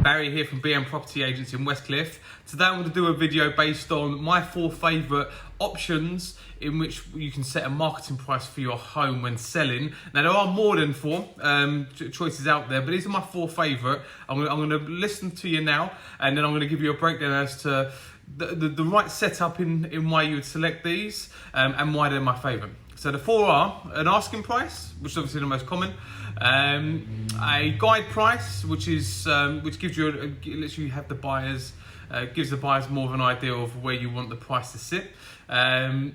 Barry here from BM Property Agents in Westcliff. Today I'm going to do a video based on my 4 favourite options in which you can set a marketing price for your home when selling. Now there are more than 4 choices out there, but these are my 4 favourite. I'm going to listen to you now, and then I'm going to give you a breakdown as to the right setup in why you would select these and why they're my favourite. So the 4 are an asking price, which is obviously the most common, a guide price, which is which gives you literally have the buyers gives the buyers more of an idea of where you want the price to sit. A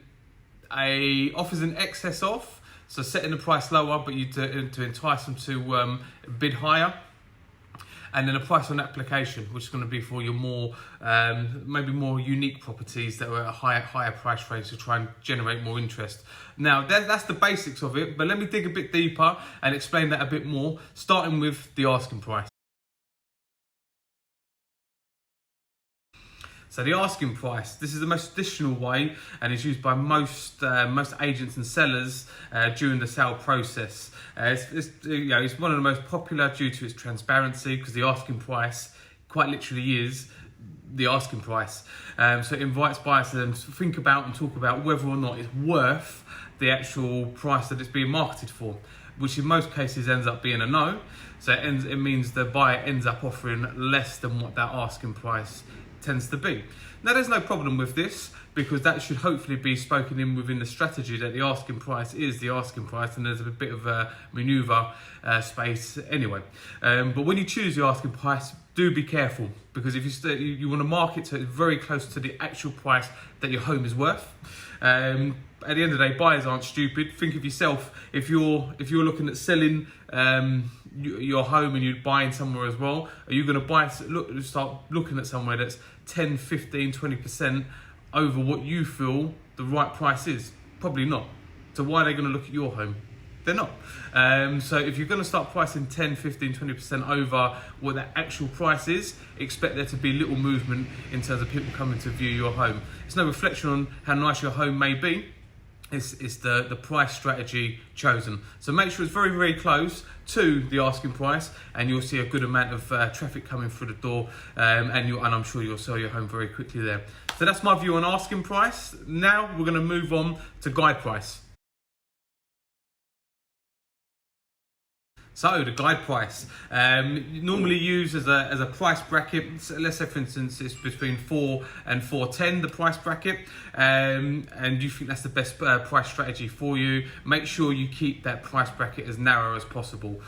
offers in excess of, so setting the price lower, but you to entice them to bid higher. And then a price on application, which is going to be for your more, maybe more unique properties that are at a higher price range to try and generate more interest. Now, that's the basics of it, but let me dig a bit deeper and explain that a bit more, starting with the asking price. So the asking price, this is the most traditional way and is used by most agents and sellers during the sale process. It's one of the most popular due to its transparency, because the asking price quite literally is the asking price. So it invites buyers to then think about and talk about whether or not it's worth the actual price that it's being marketed for, which in most cases ends up being a no. So it means the buyer ends up offering less than what that asking price tends to be. Now there's no problem with this, because that should hopefully be spoken in within the strategy that the asking price is the asking price, and there's a bit of a manoeuvre space anyway. But when you choose the asking price, do be careful, because if you want to market to very close to the actual price that your home is worth. At the end of the day, buyers aren't stupid. Think of yourself. If you're looking at selling your home and you're buying somewhere as well, are you going to start looking at somewhere that's 10, 15, 20% over what you feel the right price is? Probably not. So why are they going to look at your home? They're not. So if you're going to start pricing 10, 15, 20% over what that actual price is, expect there to be little movement in terms of people coming to view your home. It's no reflection on how nice your home may be. It's the price strategy chosen. So make sure it's very, very close to the asking price, and you'll see a good amount of traffic coming through the door, and I'm sure you'll sell your home very quickly there. So that's my view on asking price. Now we're going to move on to guide price. So the guide price, normally used as a price bracket. So let's say, for instance, it's between 4 and 410, the price bracket, and you think that's the best price strategy for you. Make sure you keep that price bracket as narrow as possible.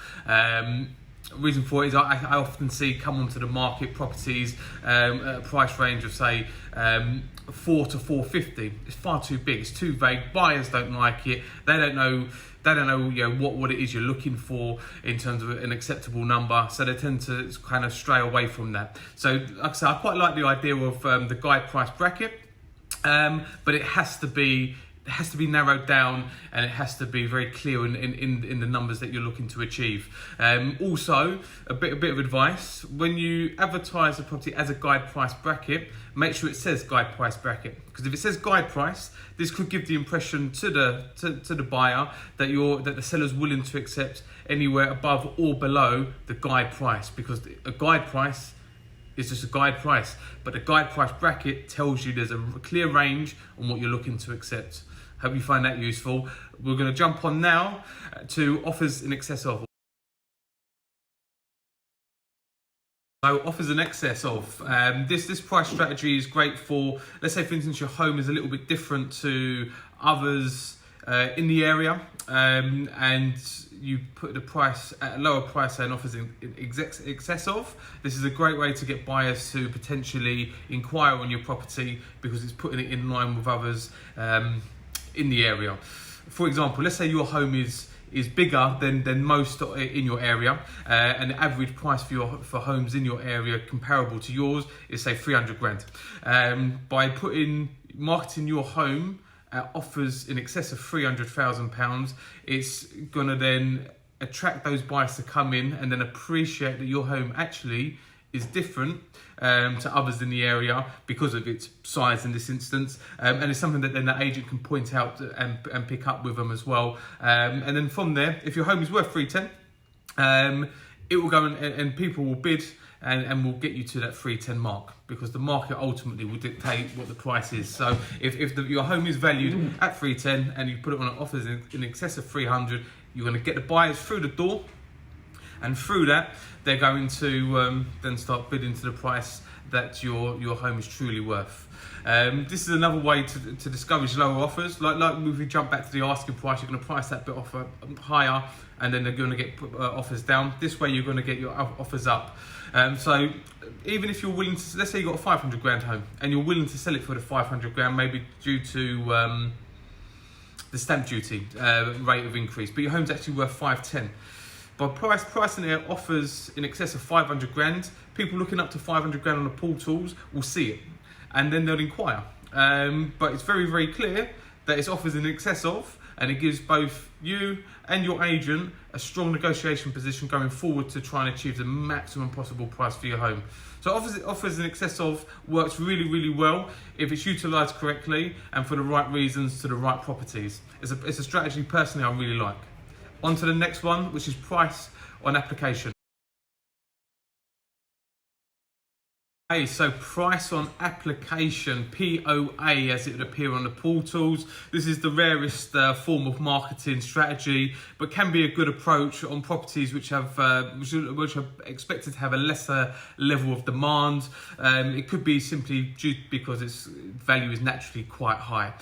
Reason for it is I often see come onto the market properties at a price range of say 4 to 450. It's far too big. It's too vague. Buyers don't like it. They don't know what it is you're looking for in terms of an acceptable number, so they tend to kind of stray away from that. So like I say, I quite like the idea of the guide price bracket, but it has to be narrowed down, and it has to be very clear in the numbers that you're looking to achieve. Also, a bit of advice: when you advertise a property as a guide price bracket, make sure it says guide price bracket, because if it says guide price, this could give the impression to the buyer that the seller's willing to accept anywhere above or below the guide price, because a guide price is just a guide price, but the guide price bracket tells you there's a clear range on what you're looking to accept. Hope you find that useful. We're going to jump on now to offers in excess of. So offers in excess of. This price strategy is great for, let's say for instance your home is a little bit different to others in the area, and you put the price at a lower price and offers in excess of. This is a great way to get buyers to potentially inquire on your property, because it's putting it in line with others in the area. For example, let's say your home is bigger than most in your area, and the average price for homes in your area comparable to yours is say 300 grand. By marketing your home at offers in excess of £300,000, it's gonna then attract those buyers to come in and then appreciate that your home actually is different to others in the area because of its size in this instance, and it's something that then the agent can point out and pick up with them as well. And then from there, if your home is worth 310, it will go and people will bid and will get you to that 310 mark, because the market ultimately will dictate what the price is. So if your home is valued at 310 and you put it on offers in excess of 300, you're going to get the buyers through the door, and through that they're going to then start bidding to the price that your home is truly worth. This is another way to discourage lower offers. Like if we jump back to the asking price, you're going to price that bit offer higher, and then they're going to get offers down. This way you're going to get your offers up. So even if you're willing to, let's say you've got a 500 grand home and you're willing to sell it for the 500 grand, maybe due to the stamp duty rate of increase, but your home's actually worth 510. By pricing their offers in excess of 500 grand, people looking up to 500 grand on the portals will see it, and then they'll inquire. But it's very, very clear that it's offers in excess of, and it gives both you and your agent a strong negotiation position going forward to try and achieve the maximum possible price for your home. So offers in excess of works really, really well if it's utilised correctly and for the right reasons to the right properties. It's a strategy personally I really like. On to the next one, which is price on application. Okay, so price on application, POA, as it would appear on the portals. This is the rarest form of marketing strategy, but can be a good approach on properties which are expected to have a lesser level of demand. It could be simply due because its value is naturally quite high.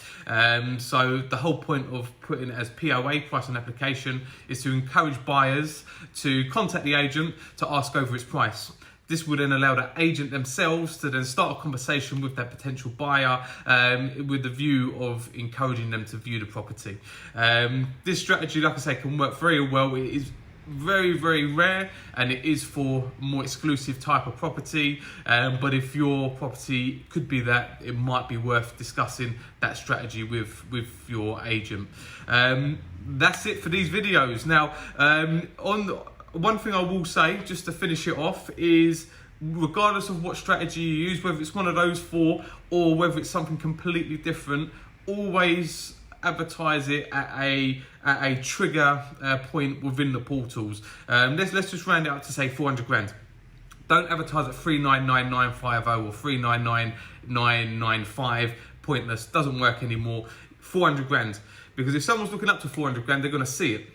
So the whole point of putting it as POA, price on application, is to encourage buyers to contact the agent to ask over its price. This would then allow the agent themselves to then start a conversation with that potential buyer with the view of encouraging them to view the property. This strategy, like I say, can work very well. It is very, very rare, and it is for more exclusive type of property. But if your property could be that, it might be worth discussing that strategy with your agent. That's it for these videos. Now, one thing I will say, just to finish it off, is regardless of what strategy you use, whether it's one of those four or whether it's something completely different, always advertise it at a trigger point within the portals. Let's just round it up to say 400 grand. Don't advertise at 399,950 or 399,995. Pointless, doesn't work anymore. 400 grand, because if someone's looking up to 400 grand, they're going to see it.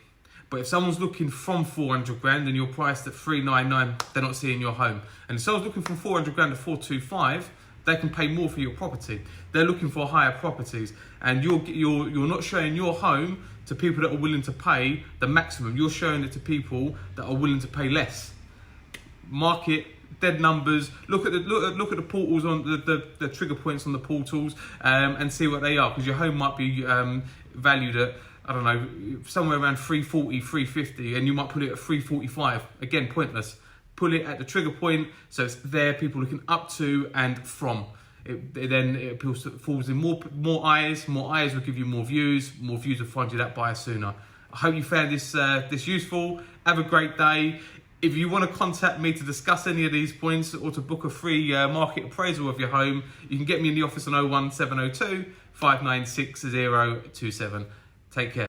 But if someone's looking from 400 grand and you're priced at 399, they're not seeing your home. And if someone's looking from 400 grand to 425, they can pay more for your property. They're looking for higher properties, and you're not showing your home to people that are willing to pay the maximum. You're showing it to people that are willing to pay less. Market dead numbers. Look at the portals on the trigger points on the portals, and see what they are, because your home might be valued at, I don't know, somewhere around 340, 350, and you might put it at 345. Again, pointless. Put it at the trigger point, so it's there, people looking up to and from. It falls in more eyes. More eyes will give you more views. More views will find you that buyer sooner. I hope you found this useful. Have a great day. If you want to contact me to discuss any of these points or to book a free market appraisal of your home, you can get me in the office on 01702 596 027. Take care.